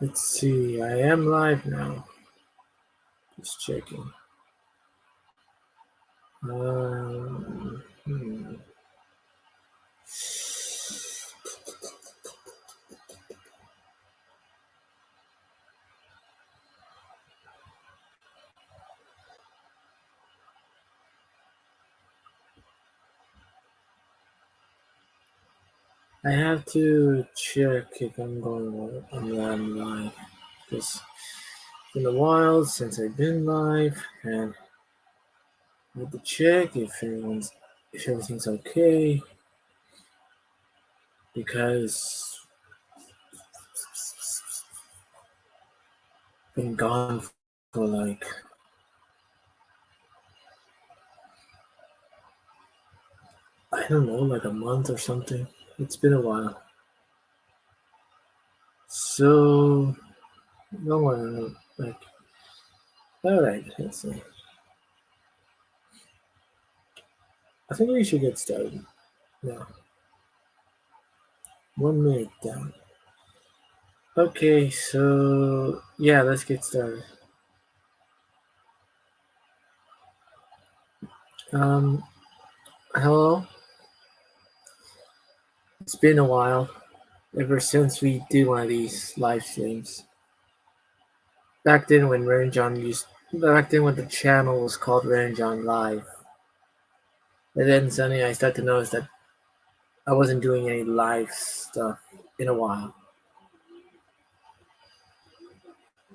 Let's see, I am live now. Just checking. Hmm. I have to check if I'm live. Because it's been a while since I've been live, and I have to check if everything's okay. Because I've been gone for like I don't know, like a month or something. It's been a while. So no one like all right, let's see. I think we should get started now. 1 minute down. Okay, so yeah, let's get started. Um, Hello. It's been a while ever since we did one of these live streams. Back then, when Renjon used, back then when the channel was called Renjon Live, and then suddenly I started to notice that I wasn't doing any live stuff in a while.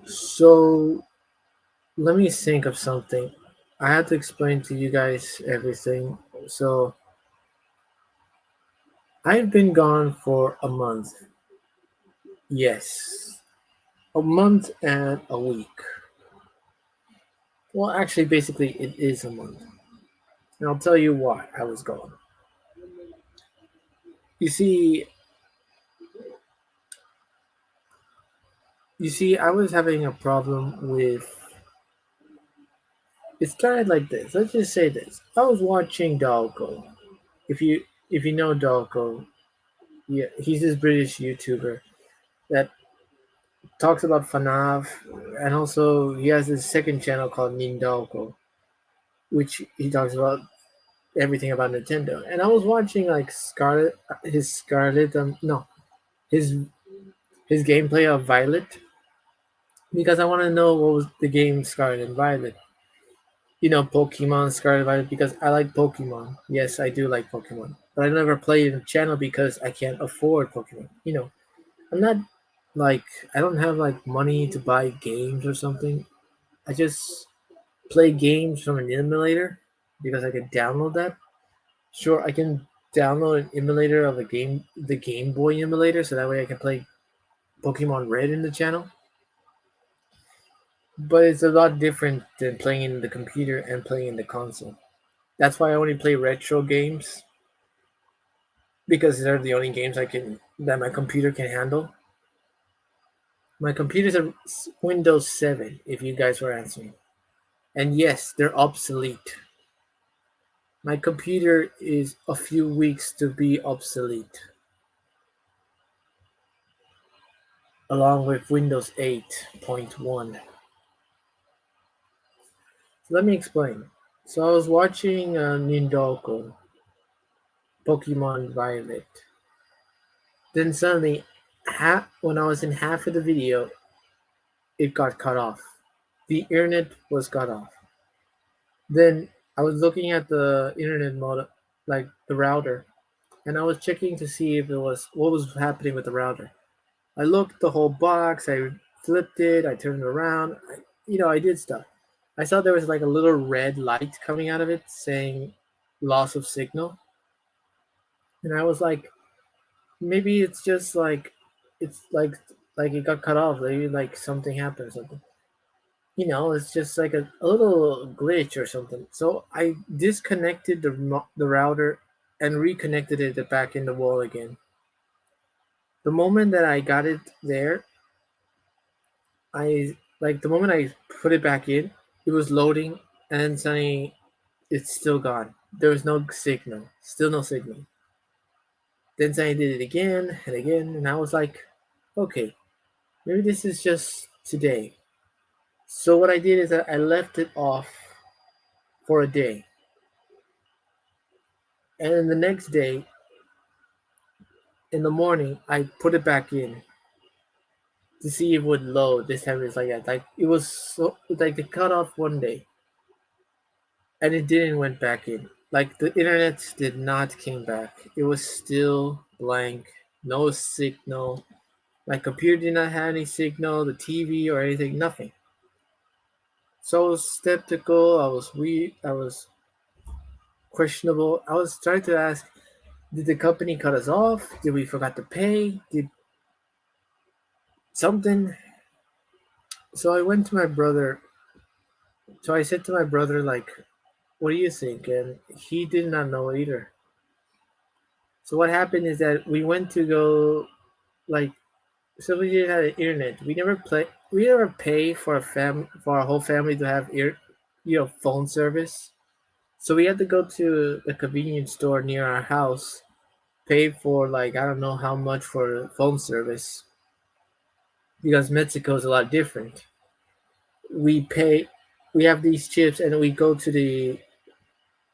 So let me think of something. I had to explain to you guys everything. So I've been gone for a month. Yes, a month and a week. Well, actually, basically, it is a month. And I'll tell you why I was gone. You see, I was having a problem with. It started like this. Let's just say this. I was watching Dalko. If you know Dalko, yeah, he's this British YouTuber that talks about FNAF, and also he has this second channel called Nindalko, which he talks about everything about Nintendo. And I was watching like Scarlet, no, his his gameplay of Violet because I want to know what was the game Scarlet and Violet. Pokemon Scarlet and Violet because I like Pokemon. Yes, I do like Pokemon, but I never play in the channel because I can't afford Pokemon. I'm not like I don't have like money to buy games or something. I just play games from an emulator because I can download that. Sure, I can download an emulator of the Game Boy emulator, so that way I can play Pokemon Red in the channel. But it's a lot different than playing in the computer and playing in the console. That's why I only play retro games because they're the only games that my computer can handle. My computer's a Windows 7, if you guys were answering. And yes, they're obsolete. My computer is a few weeks to be obsolete, along with Windows 8.1. So let me explain. So I was watching Nindoko, Pokemon Violet. Then suddenly, when I was in half of the video, it got cut off. The internet was cut off. Then I was looking at the internet modem, like the router, and I was checking to see if it was what was happening with the router. I looked at the whole box. I flipped it. I turned it around. I did stuff. I saw there was like a little red light coming out of it saying loss of signal, and I was like, maybe it's just like it's like it got cut off. Maybe like something happened or something. It's just like a little glitch or something. So I disconnected the router and reconnected it back in the wall again. The moment that I got it there, the moment I put it back in, it was loading, and then suddenly it's still gone. There was no signal, still no signal. Then suddenly I did it again and again, and I was like, okay, Maybe this is just today. So what I did is that I left it off for a day, and then the next day in the morning I put it back in to see if it would load. This time it's like that. Like it was so like the cut off one day, and it didn't went back in. Like the internet did not came back. It was still blank, no signal. My computer did not have any signal, the TV or anything, nothing. So I was skeptical. I was weird. I was questionable. I was trying to ask, did the company cut us off? Did we forgot to pay? Did something? So I went to my brother. So I said to my brother, like, what do you think? And he did not know either. So what happened is that we went to go, like, so we didn't have internet. We never pay for for our whole family to have phone service. So we had to go to the convenience store near our house, pay for like I don't know how much for phone service because Mexico is a lot different. We pay, we have these chips, and we go to the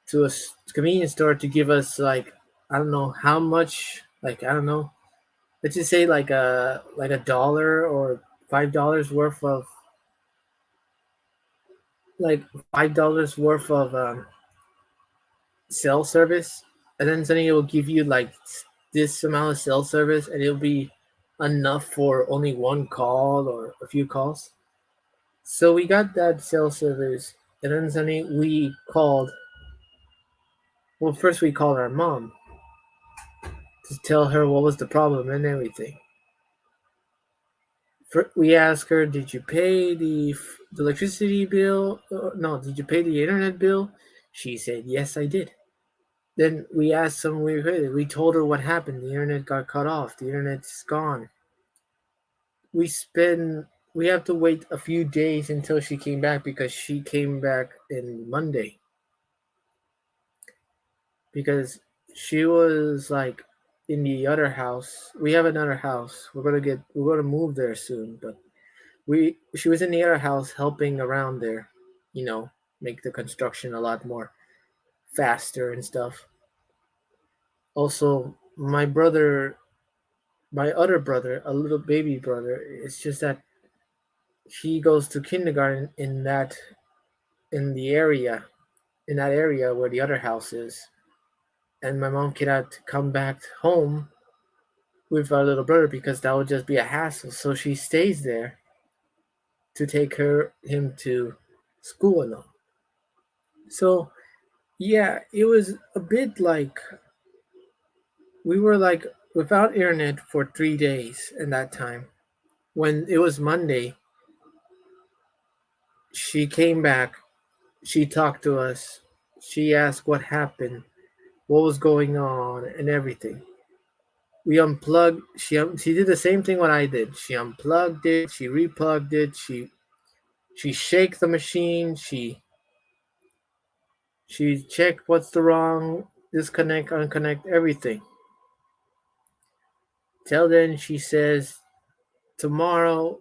to a convenience store to give us like I don't know how much, like I don't know, let's just say like a dollar or $5 worth of like $5 worth of cell service, and then suddenly it will give you like this amount of cell service, and it'll be enough for only one call or a few calls. So we got that cell service, and then suddenly we called. Well, first we called our mom to tell her what was the problem and everything. We asked her, "Did you pay the electricity bill? No, did you pay the internet bill?" She said, "Yes, I did." Then we asked some weird. We told her what happened. The internet got cut off. The internet's gone. We spend. We have to wait a few days until she came back because she came back in Monday because she was like in the other house. We have another house. We're gonna move there soon, but we she was in the other house helping around there, you know, make the construction a lot more faster and stuff. Also, my other brother, a little baby brother, it's just that he goes to kindergarten in the area in that area where the other house is, and my mom cannot come back home with our little brother because that would just be a hassle. So she stays there to take him to school and all. So yeah, it was a bit like we were like without internet for 3 days in that time. When it was Monday, she came back, she talked to us, she asked what happened, what was going on, and everything. We unplugged. She did the same thing what I did. She unplugged it. She replugged it. She shake the machine. She checked what's the wrong, disconnect, unconnect, everything. Till then, she says tomorrow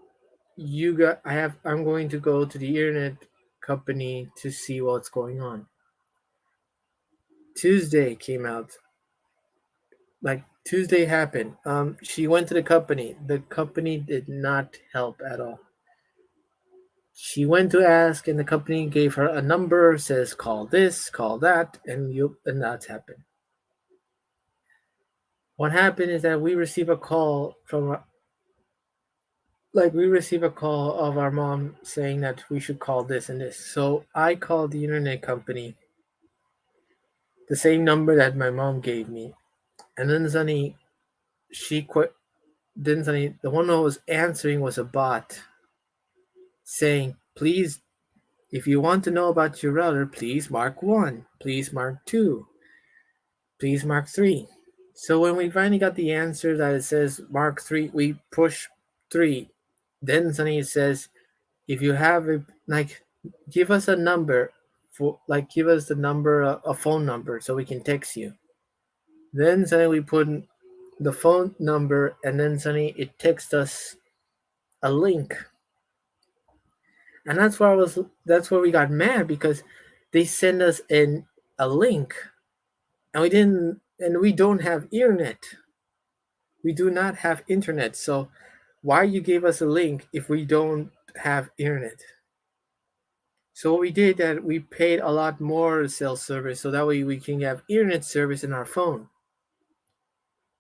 I'm going to go to the internet company to see what's going on. Tuesday came out. Like Tuesday happened. She went to the company. The company did not help at all. She went to ask, and the company gave her a number, says call this, call that, and that's happened. What happened is that we receive a call of our mom saying that we should call this and this. So I called the internet company, the same number that my mom gave me, and then suddenly she quit. Then suddenly the one who was answering was a bot saying, "Please, if you want to know about your router, please mark one, please mark two, please mark three." So when we finally got the answer that it says mark three, we push three. Then suddenly it says, if you have like, give us a number give us the number, a phone number, so we can text you. Then suddenly we put in the phone number, and then suddenly it texts us a link. And that's where we got mad, because they sent us a link, and we don't have internet. We do not have internet. So why you gave us a link if we don't have internet? So what we did, that we paid a lot more cell service, so that way we can have internet service in our phone.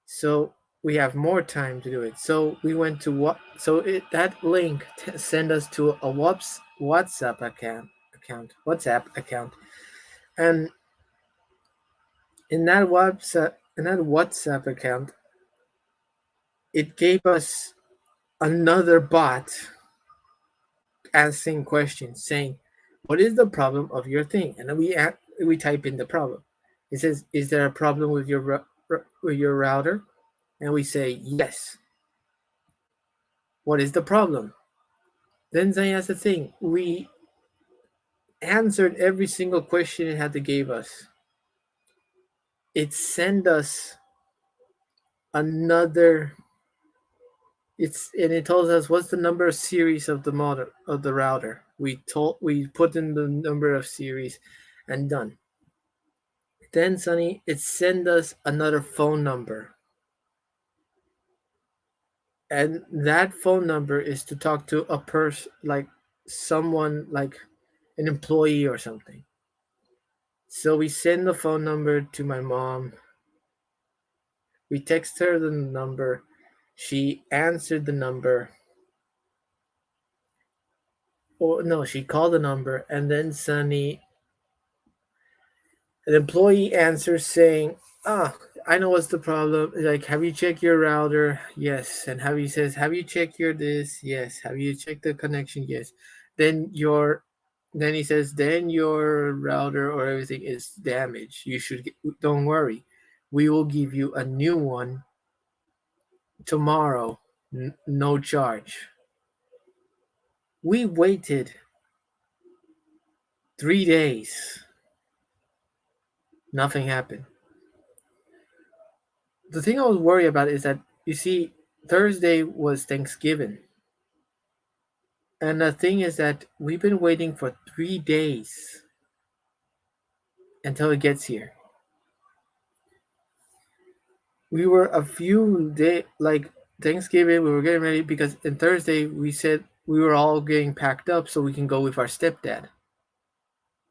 So we have more time to do it. So we went to what? So that link sent us to a WhatsApp account, and in that WhatsApp account, it gave us another bot asking questions, saying, "What is the problem of your thing?" And then we type in the problem. It says, "Is there a problem with your router?" And we say, "Yes." What is the problem? Then that's the thing. We answered every single question it had to give us. It sent us another. It tells us what's the number of series of the model of the router. We put in the number of series, and done. Then Sonny, it sent us another phone number, and that phone number is to talk to a person, like someone, like an employee or something. So we send the phone number to my mom. We text her the number. She answered the number. Or no, she called the number, and then Sunny, an employee, answers saying, "Ah, I know what's the problem. Like, have you checked your router? Yes." And have you checked your this? Yes. Have you checked the connection? Yes. Then then he says, then your router or everything is damaged. Don't worry. We will give you a new one tomorrow, no charge. We waited 3 days. Nothing happened. The thing I was worried about is that, you see, Thursday was Thanksgiving. And the thing is that we've been waiting for 3 days until it gets here. We were a few days, like Thanksgiving, we were getting ready, because on Thursday we said we were all getting packed up so we can go with our stepdad.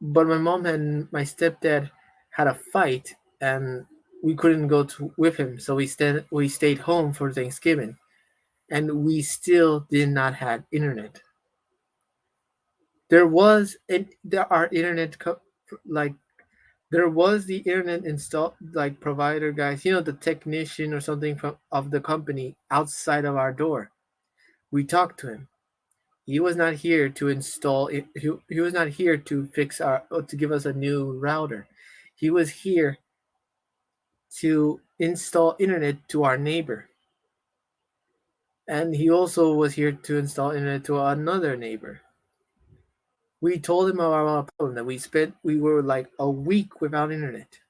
But my mom and my stepdad had a fight, and we couldn't go with him, so we stayed home for Thanksgiving, and we still did not have internet. There was there are like there was the internet install, like, provider guys, the technician or something from of the company outside of our door. We talked to him. He was not here to install it. He was not here to fix to give us a new router. He was here to install internet to our neighbor. And he also was here to install internet to another neighbor. We told him about our problem, that we were like a week without internet.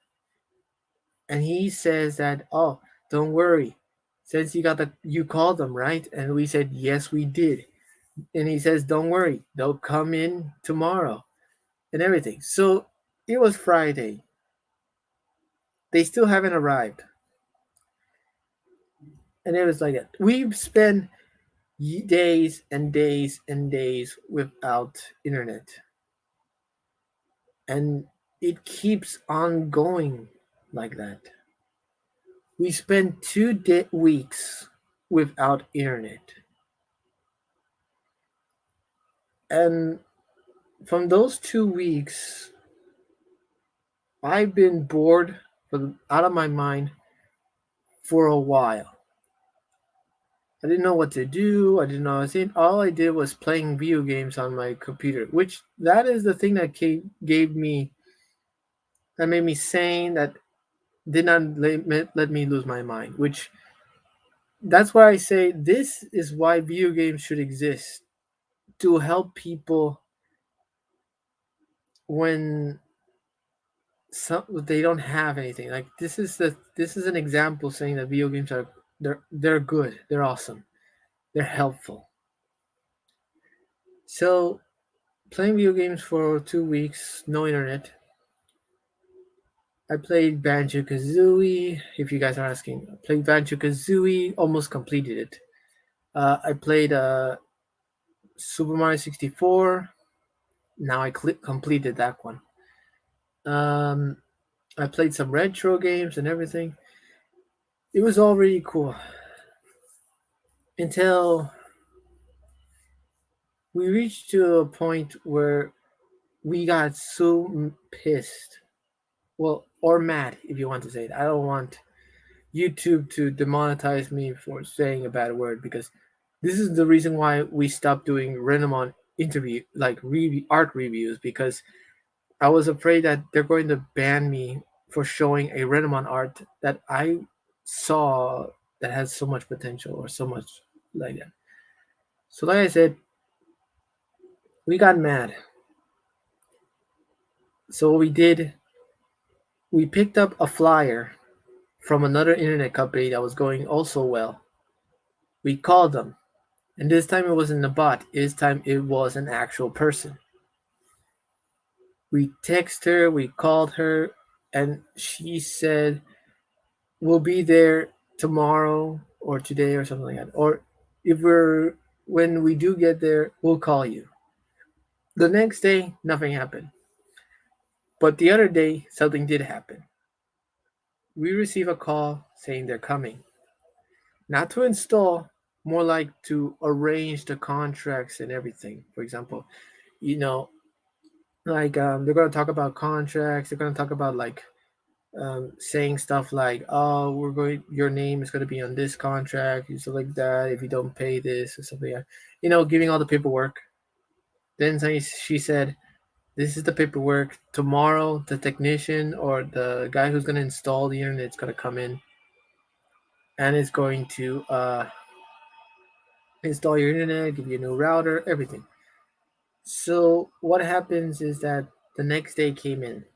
And he says that, "Oh, don't worry. Since you called them, right?" And we said, "Yes, we did." And he says, "Don't worry. They'll come in tomorrow," and everything. So it was Friday. They still haven't arrived. And it was like that. We've spent days and days and days without internet. And it keeps on going like that. We spent 2 weeks without internet. And from those 2 weeks, I've been bored out of my mind for a while. I didn't know what to do. I didn't know what I was in. All I did was playing video games on my computer, which that is the thing that that made me sane, that did not let me lose my mind. Which that's why I say this is why video games should exist, to help people when they don't have anything. Like, this is an example saying that video games they're good, they're awesome, they're helpful. So playing video games for 2 weeks, no internet. I played Banjo Kazooie. If you guys are asking, I played Banjo Kazooie. Almost completed it. I played Super Mario 64. Now I completed that one. Um, I played some retro games and everything. It was all really cool until we reached to a point where we got so pissed. Well, or mad, if you want to say it. I don't want YouTube to demonetize me for saying a bad word because this is the reason why we stopped doing random interview like art reviews because I was afraid that they're going to ban me for showing a random art that I saw that has so much potential or so much like that. So like I said, we got mad. So what we did, we picked up a flyer from another internet company that was going also well. We called them. And this time it wasn't a bot. This time it was an actual person. We texted her, we called her, and she said, "We'll be there tomorrow or today or something like that. Or if we're when we do get there, we'll call you." The next day, nothing happened. But the other day, something did happen. We received a call saying they're coming. Not to install, more like to arrange the contracts and everything. For example, you know, like they're going to talk about contracts, they're going to talk about like saying stuff like, "Oh, we're going your name is going to be on this contract," and stuff like that, if you don't pay this or something like that. Giving all the paperwork. Then she said, "This is the paperwork. Tomorrow the technician or the guy who's going to install the internet is going to come in and is going to install your internet, give you a new router, everything." So what happens is that the next day came in,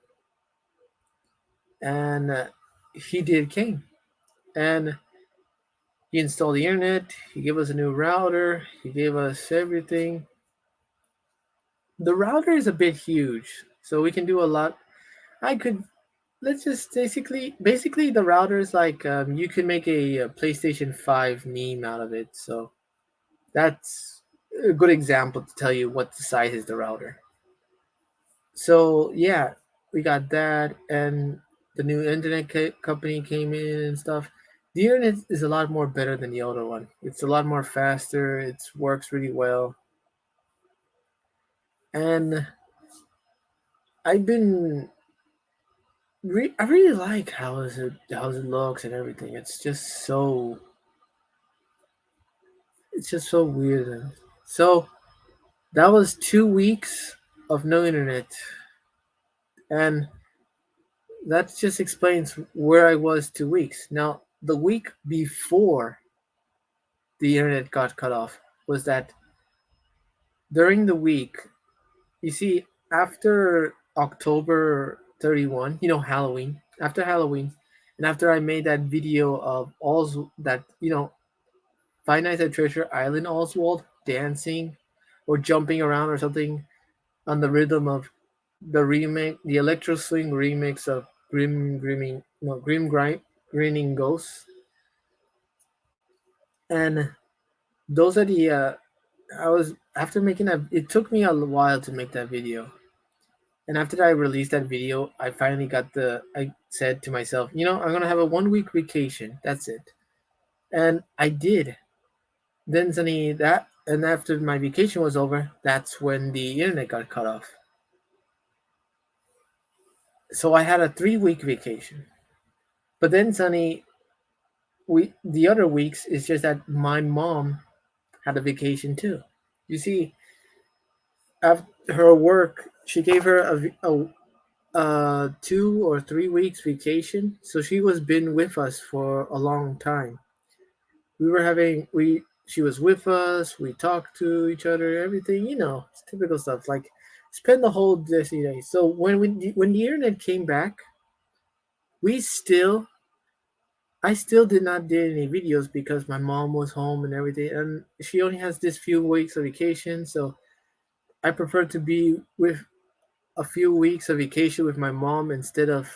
and he did came, and he installed the internet. He gave us a new router. He gave us everything. The router is a bit huge, so we can do a lot. I could let's just basically the router is like you can make a PlayStation 5 meme out of it. So that's a good example to tell you what the size is the router. So yeah, we got that, and the new internet company came in and stuff. The internet is a lot more better than the older one. It's a lot more faster. It works really well, and I've been. I really like how it looks and everything. It's just so weird. So that was 2 weeks of no internet, and that just explains where I was 2 weeks. Now the week before the internet got cut off was that during the week, you see, after October 31, Halloween, after Halloween, and after I made that video of all that, Five Nights at Treasure Island Oswald dancing or jumping around or something on the rhythm of the Electro Swing remix of Grinning Ghosts. And those are the I was after making that. It took me a while to make that video, and after I released that video, I finally got the. I said to myself, I'm gonna have a 1 week vacation. That's it, and I did. Then suddenly and after my vacation was over, that's when the internet got cut off. So I had a 3 week vacation, but then suddenly the other weeks is just that my mom had a vacation too. You see, after her work, she gave her a 2 or 3 weeks vacation, so she was been with us for a long time. We were having we She was with us. We talked to each other, everything. It's typical stuff. Like spend the whole day. So when the internet came back, we still I still did not do any videos because my mom was home and everything, and she only has this few weeks of vacation. So I prefer to be with a few weeks of vacation with my mom instead of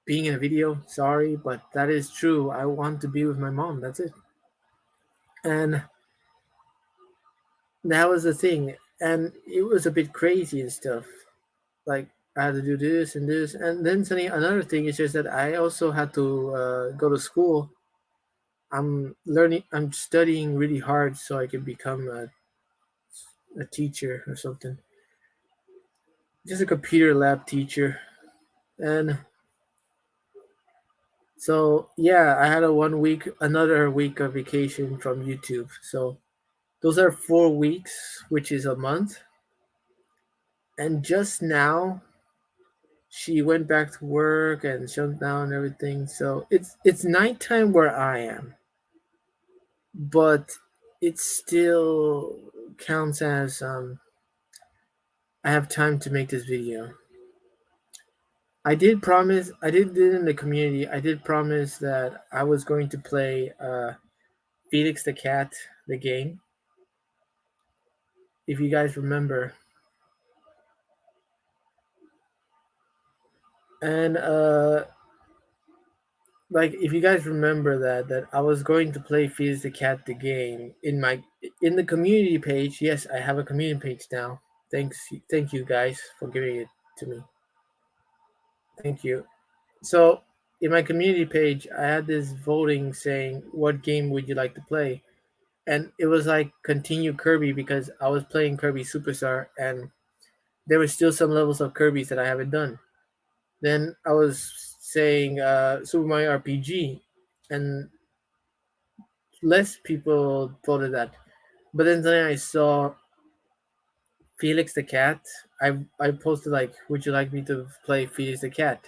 being in a video. Sorry, but that is true. I want to be with my mom. That's it. And that was the thing. And it was a bit crazy and stuff. Like I had to do this and this. And then suddenly another thing is just that I also had to go to school. I'm studying really hard so I can become a teacher or something. Just a computer lab teacher. And so yeah, I had a 1 week, another week of vacation from YouTube. So those are 4 weeks, which is a month. And just now, she went back to work and shut down everything. So it's nighttime where I am, but it still counts as I have time to make this video. I did promise. I did it in the community. I did promise that I was going to play Felix the Cat, the game. If you guys remember, and like if you guys remember that I was going to play Felix the Cat, the game in the community page. Yes, I have a community page now. Thank you guys for giving it to me. Thank you. So in my community page, I had this voting saying, "What game would you like to play?" And it was like continue Kirby because I was playing Kirby Superstar, and there were still some levels of Kirby's that I haven't done. Then I was saying Super Mario RPG, and less people voted that. But then I saw Felix the Cat. I posted like, "Would you like me to play Felix the Cat?"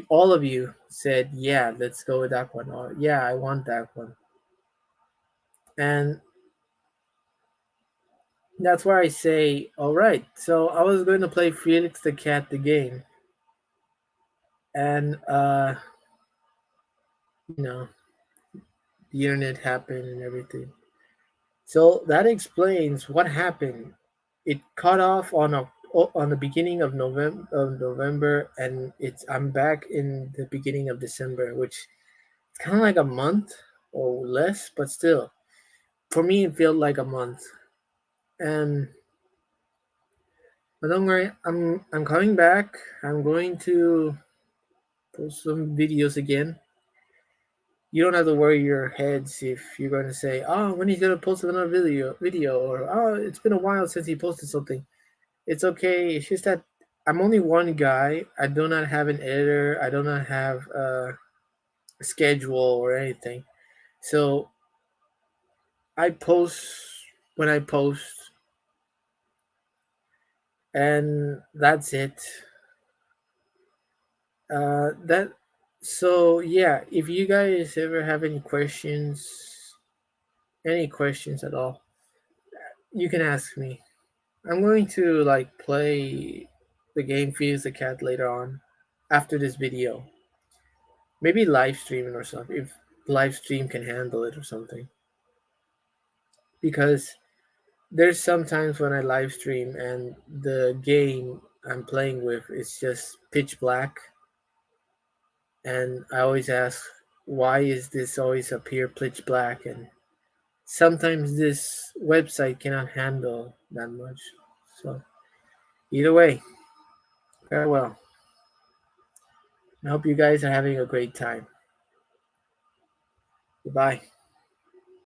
All of you said, "Yeah, let's go with that one," or "Yeah, I want that one," and that's why I say, "All right." So I was going to play Felix the Cat, the game, and you know, the internet happened and everything. So that explains what happened. It cut off on the beginning of November, and it's I'm back in the beginning of December, which it's kind of like a month or less, but still, for me, it felt like a month. And but don't worry, I'm coming back. I'm going to post some videos again. You don't have to worry your heads if you're going to say, "Oh, when he's going to post another video," or "Oh, it's been a while since he posted something." It's okay. It's just that I'm only one guy. I do not have an editor. I do not have a schedule or anything. So I post when I post, and that's it. That so yeah. If you guys ever have any questions at all, you can ask me. I'm going to like play the game Feeds the Cat later on after this video. Maybe live streaming or something if live stream can handle it or something. Because there's sometimes when I live stream and the game I'm playing with is just pitch black, and I always ask why is this always appear pitch black, and sometimes this website cannot handle that much. So either way, farewell. I hope you guys are having a great time. Goodbye.